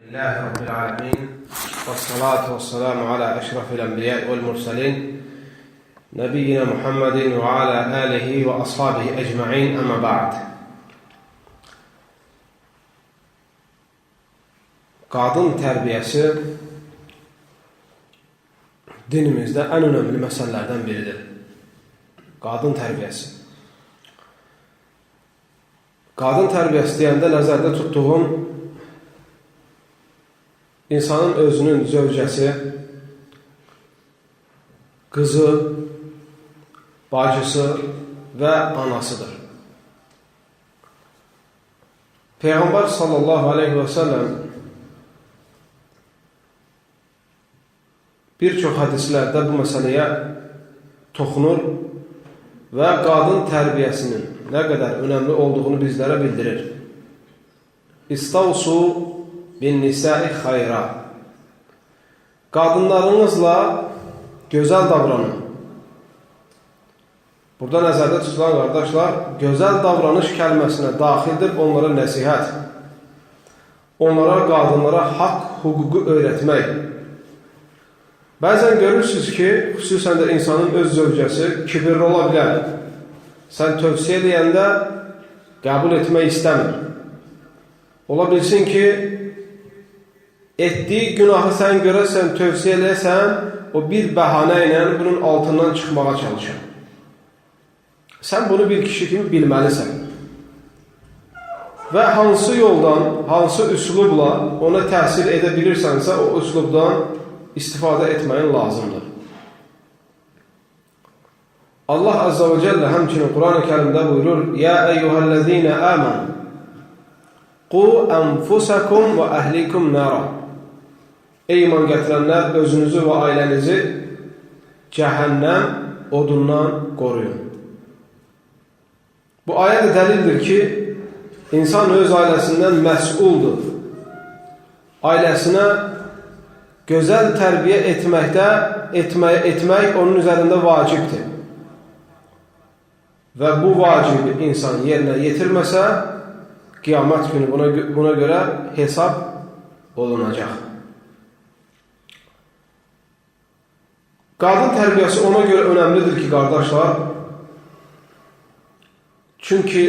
Lillahi Rabbil Alemin ve salatu ve selamu ala eşrafil enbiya vel mursalin Nebiyyina Muhammedin ve ala alihi ve ashabihi ecma'in ama ba'd. Qadın tərbiyəsi dinimizdə ən önəmli məsələlərdən biridir. Qadın tərbiyəsi. Qadın tərbiyəsi deyəndə nəzərdə tutduğum insanın özünün zövcəsi, qızı, bacısı və anasıdır. Peyğəmbər sallallahu aleyhi və səlləm bir çox hədislərdə bu məsələyə toxunur və qadın tərbiyəsinin nə qədər önəmli olduğunu bizlərə bildirir. İstavsu bin nisai xayra. Qadınlarınızla gözəl davranın. Burada nəzərdə tutulan qardaşlar, gözəl davranış kəlməsinə daxildir onlara nəsihət. Onlara, qadınlara haqq, hüququ öyrətmək. Bəzən görürsünüz ki, xüsusən də insanın öz zövcəsi kibirli ola bilər. Sən tövsiyə edəndə qəbul etmək istəmir. Ola bilsin ki, etdiyi günahı sən görəsən, tövsiyə edəsən, o bir bəhanə ilə bunun altından çıxmağa çalışır. Sən bunu bir kişi kimi bilməlisən. Və hansı yoldan, hansı üslubla ona təsir edə bilirsənsə, o üslubdan istifadə etməyin lazımdır. Allah Azza və Cəllə həmçinin Quran-ı Kərimdə buyurur: "Ya eyyuhellezine amanu qu enfusakum və ahlikum nara." Ey iman gətirənlər, özünüzü və ailənizi cəhənnəm odundan qoruyun. Bu ayə də dəlildir ki, insan öz ailəsindən məsuldur. Ailəsinə gözəl tərbiyə etmək onun üzərində vacibdir. Və bu vacibi insan yerinə yetirməsə, qiyamət günü buna görə hesab olunacaq. Qadın tərbiyəsi ona görə önəmlidir ki, qardaşlar, çünki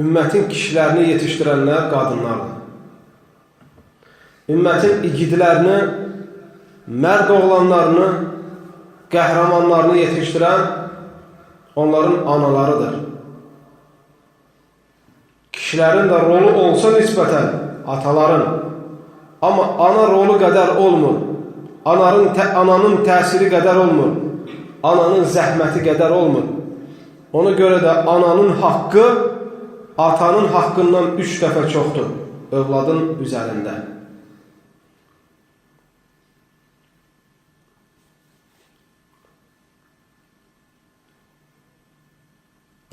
ümmətin kişilərini yetişdirənlər qadınlardır. Ümmətin igidlərini, mərd oğlanlarını, qəhrəmanlarını yetişdirən onların analarıdır. Kişilərin də rolu olsa nisbətən ataların, amma ana rolu qədər olmur. Ananın təsiri qədər olmur. Ananın zəhməti qədər olmur. Ona görə də ananın haqqı atanın haqqından 3 dəfə çoxdur övladın üzərində.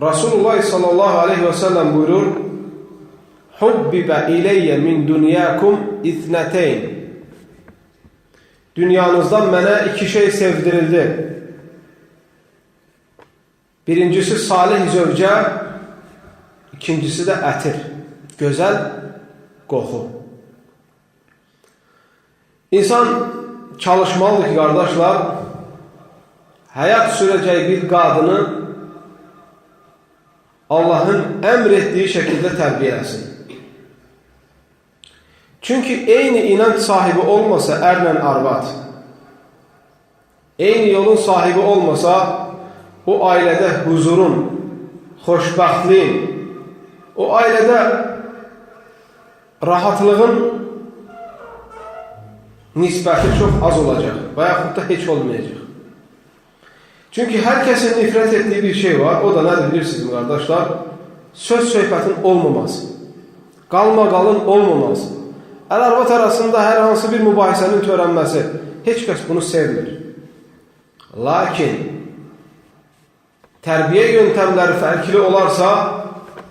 Rasulullah sallallahu aleyhi və səlləm buyurur: "Hubbibə iləyyə min dunyakum ithnəteyn." Dünyanızdan mənə 2 şey sevdirildi. Birincisi salih zövcə, ikincisi də ətir, gözəl qoxu. İnsan çalışmalıdır ki, qardaşlar, həyat sürəcək bir qadını Allahın əmr etdiyi şəkildə tərbiyə etsin. Çünki eyni inanc sahibi olmasa ərlə arvad, eyni yolun sahibi olmasa o ailədə huzurun, xoşbəxtliyin, o ailədə rahatlığın nisbəti çox az olacaq və yaxud da heç olmayacaq. Çünki hər kəsin nifrət etdiyi bir şey var, o da nədir bilirsiniz qardaşlar? Söz söhbətin olmaması, qalmaqalın olmaması, əl-arvad arasında hər hansı bir mübahisənin törənməsi, heç kəs bunu sevmir. Lakin tərbiyə yöntəmləri fərqli olarsa,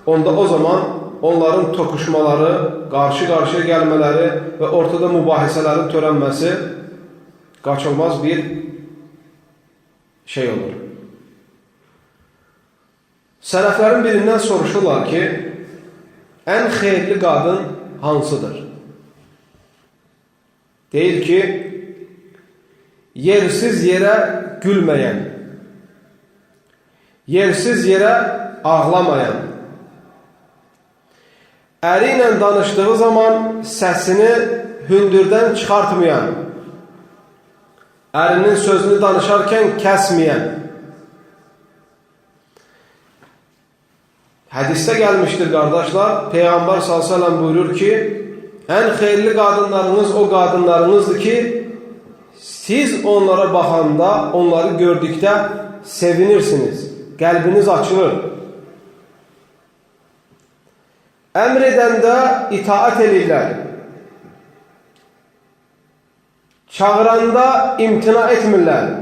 onda o zaman onların toqquşmaları, qarşı-qarşıya gəlmələri və ortada mübahisələrin törənməsi qaçılmaz bir şey olur. Sələflərin birindən soruşurlar ki, ən xeyirli qadın hansıdır? Deyir ki, yersiz yerə gülməyən, yersiz yerə ağlamayan, əri ilə danışdığı zaman səsini hündürdən çıxartmayan, ərinin sözünü danışarkən kəsməyən. Hədisdə gəlmişdir qardaşlar, Peyğəmbər s.ə.v buyurur ki, ən xeyirli qadınlarınız o qadınlarınızdır ki, siz onlara baxanda, onları gördükdə sevinirsiniz, qəlbiniz açılır. Əmr edəndə itaat edirlər, çağıranda imtina etmirlər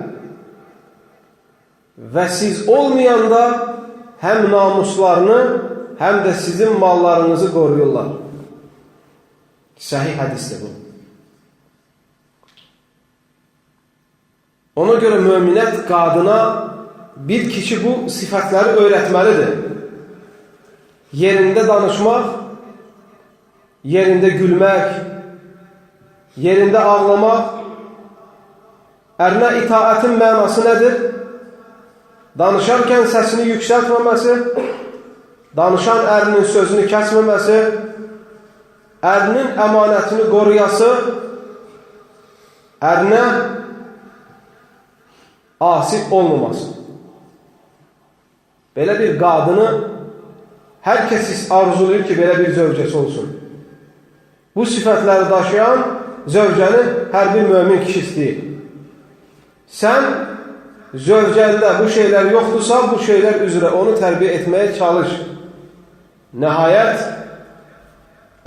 və siz olmayanda həm namuslarını, həm də sizin mallarınızı qoruyurlar. Səhih hədisdir bu. Ona görə möminət qadına bir kişi bu sifətləri öyrətməlidir. Yerində danışmaq, yerində gülmək, yerində ağlamaq. Ərinə itaətin mənası nədir? Danışarkən səsini yüksəltməməsi, danışan ərinin sözünü kəsməməsi, ərinin əmanətini qoruyası, ərinə asi olmaması. Belə bir qadını hər kəs arzulayır ki, belə bir zövcəsi olsun. Bu sifətləri daşıyan zövcəni hər bir mömin kişi istəyir. Sən zövcəndə bu şeylər yoxdursa, bu şeylər üzrə onu tərbiyə etməyə çalış. Nəhayət,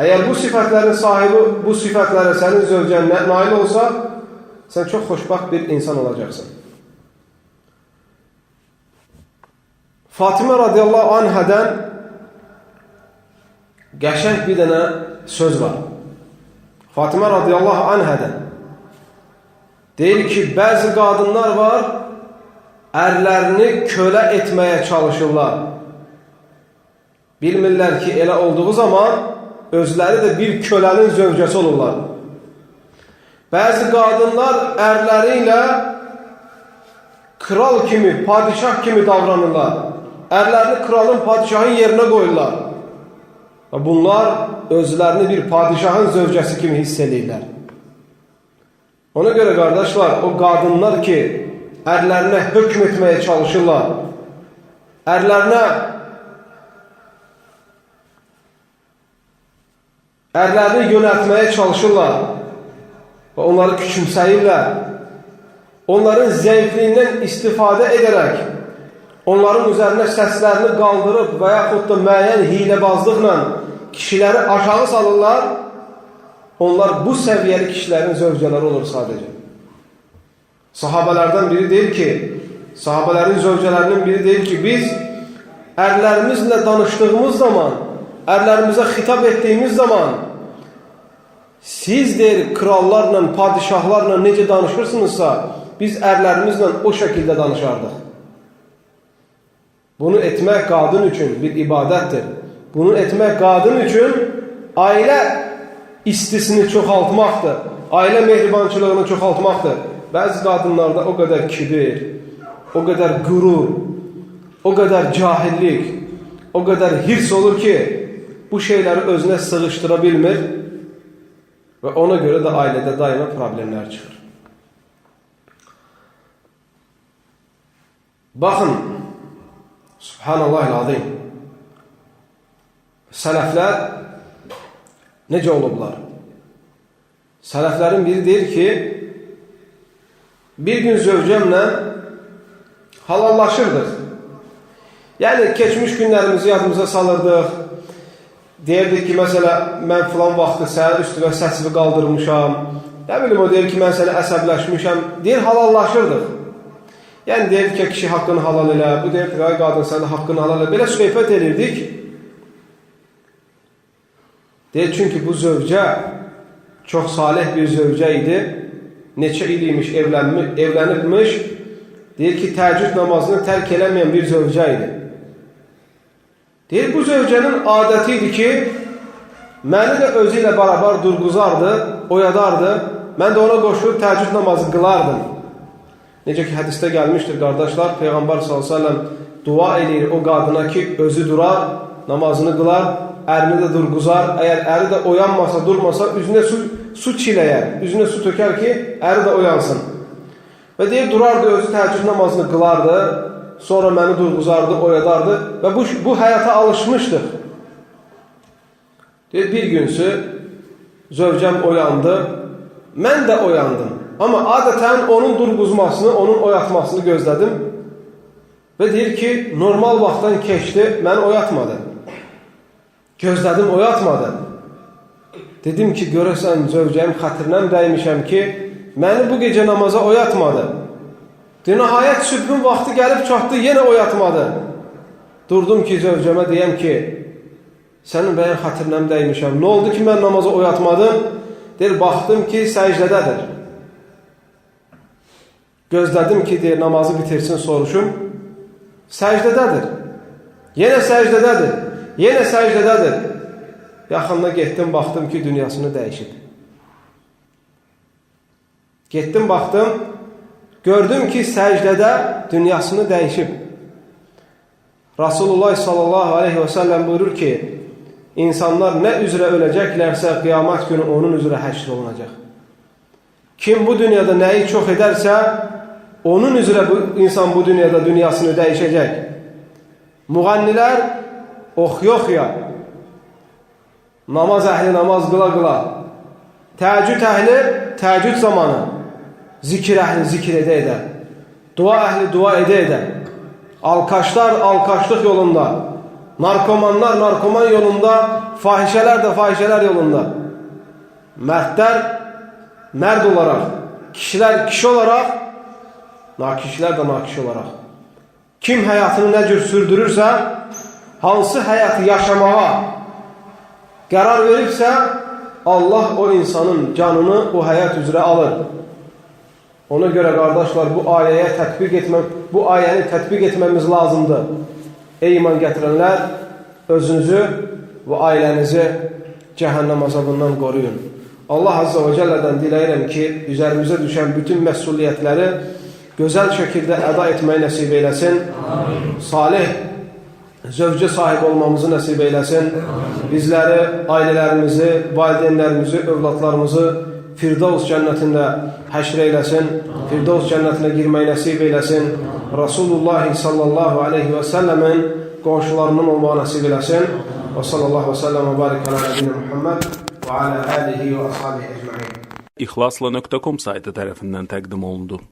əgər bu sifətlərin sahibi, bu sifətlərə sənin zövcən nail olsa, sən çox xoşbaxt bir insan olacaqsın. Fatimə radiyallahu anhədən qəşəng bir dənə söz var. Fatimə radiyallahu anhədən deyir ki, bəzi qadınlar var, ərlərini kölə etməyə çalışırlar. Bilmirlər ki, elə olduğu zaman özləri də bir kölənin zövcəsi olurlar. Bəzi qadınlar ərləri ilə kral kimi, padişah kimi davranırlar. Ərlərini kralın, padişahın yerinə qoyurlar. Və bunlar özlərini bir padişahın zövcəsi kimi hiss edirlər. Ona görə qardaşlar, o qadınlar ki, ərlərinə hökm etməyə çalışırlar, ərlərini yönəltməyə çalışırlar və onları küçümsəyirlər, onların zəifliyindən istifadə edərək, onların üzərinə səslərini qaldırıb və yaxud da müəyyən hilebazlıqla kişiləri aşağı salırlar, onlar bu səviyyəli kişilərin zövcələri olur sadəcə. Sahabələrdən biri deyir ki, sahabələrin zövcələrinin biri deyir ki, biz ərlərimizlə danışdığımız zaman, ərlərimizə xitab etdiyimiz zaman, siz deyir, krallarla, padişahlarla necə danışırsınızsa, biz ərlərimizlə o şəkildə danışardıq. Bunu etmək qadın üçün bir ibadətdir. Bunu etmək qadın üçün ailə istisini çoxaltmaqdır. Ailə mehribançılığını çoxaltmaqdır. Bəzi qadınlarda o qədər kibir, o qədər qürur, o qədər cahillik, o qədər hirs olur ki, bu şeyləri özünə sığışdıra bilmir və ona görə də ailədə daima problemlər çıxır. Baxın, Subhanallahil-azim, sələflər necə olublar? Sələflərin biri deyir ki, bir gün zövcəmlə halallaşırdıq. Yəni, keçmiş günlərimizi yadımıza salırdıq. Deyirdik ki, məsələ, mən filan vaxtı sənin üstüvə səsini qaldırmışam. Nə bilim, o deyir ki, mən sənə əsəbləşmişəm. Deyir, halallaşırdıq. Yəni, deyir ki, kişi haqqını halal elə, bu deyir ki, qadın sənə haqqını halal elə. Belə söhbət edirdik. Deyir, çünki bu zövcə çox salih bir zövcə idi. Neçə il imiş evlənibmiş. Deyir ki, təheccüd namazını tərk eləməyən bir zövcə idi. Deyir, bu zövcənin adəti idi ki, məni də özü ilə beraber durğuzardı, oyadardı mən də ona qoşulub təheccüd namazı qılardım. Necə ki, hədisdə gəlmişdir, qardaşlar, Peyğəmbər s.ə.v dua edir o qadına ki, özü durar, namazını qılar, ərini də durğuzar. Əgər əri də oyanmasa, durmasa, üzünə su çiləyər, üzünə su tökər ki, əri də oyansın. Və deyir, durardı, özü təheccüd namazını qılardı, sonra məni durğuzardı, oyadardı və bu həyata alışmışdıq. Deyir, bir günsü zövcəm oyandı, mən də oyandım. Amma adətən onun durğuzmasını, onun oyatmasını gözlədim və deyir ki, normal vaxtdan keçdi, məni oyatmadı. Gözlədim, oyatmadı. Dedim ki, görəsən zövcəm xətrinəm dəymişəm ki, məni bu gecə namaza oyatmadı. Nəhayət sübhün vaxtı gəlib çatdı, yenə oyatmadı. Durdum ki, zövcəmə deyəm ki, sənin bəyən xətrinəm dəymişəm. Nə oldu ki, mən namaza oyatmadım? Deyir, baxdım ki, səcdədədir. Gözlədim ki, deyir, namazı bitirsin, soruşum. Səcdədədir. Yenə səcdədədir. Yenə səcdədədir. Yaxında getdim, baxdım ki, dünyasını dəyişib. Getdim, baxdım, gördüm ki, səcdədə dünyasını dəyişib. Rasulullah sallallahu aleyhi və səlləm buyurur ki, insanlar nə üzrə öləcəklərsə, qiyamət günü onun üzrə həşr olunacaq. Kim bu dünyada nəyi çox edərsə, onun üzrə insan bu dünyada dünyasını dəyişəcək. Müğannilər oxuya-oxuya, namaz əhli namaz qıla-qıla, təəccüd əhli təəccüd zamanı, zikir əhli zikir edə-edə, dua əhli dua edə-edə, alkaşlar alkaşlıq yolunda, narkomanlar narkoman yolunda, fahişələr də fahişələr yolunda, mərdlər mərd olaraq, kişilər kişi olaraq, nakişlər də nakiş olaraq. Kim həyatını nə cür sürdürürsə, hansı həyatı yaşamağa qərar veribsə, Allah o insanın canını o həyat üzrə alır. Ona görə qardaşlar, bu ayəni tətbiq etməmiz lazımdır. Ey iman gətirənlər, özünüzü və ailənizi cəhənnəm azabından qoruyun. Allah Azze və Cəllədən diləyirəm ki, üzərimizə düşən bütün məsuliyyətləri gözəl şəkildə əda etməyi nəsib eyləsin. Salih zövcə sahib olmamızı nəsib eyləsin. Bizləri, ailələrimizi, valideynlərimizi, övladlarımızı Firdevs cənnətində həşr eyləsin. Firdevs cənnətinə girməyi nəsib eyləsin. Rasulullah sallallahu aleyhi və səlləmin qonşularının olmağı nəsib eyləsin. Və sallallahu və səlləm və barik alə nəbiyyə Muhammed və alə alihi və ashabihi ecmaîn. İxlasla.com saytı tərəfindən təqdim olundu.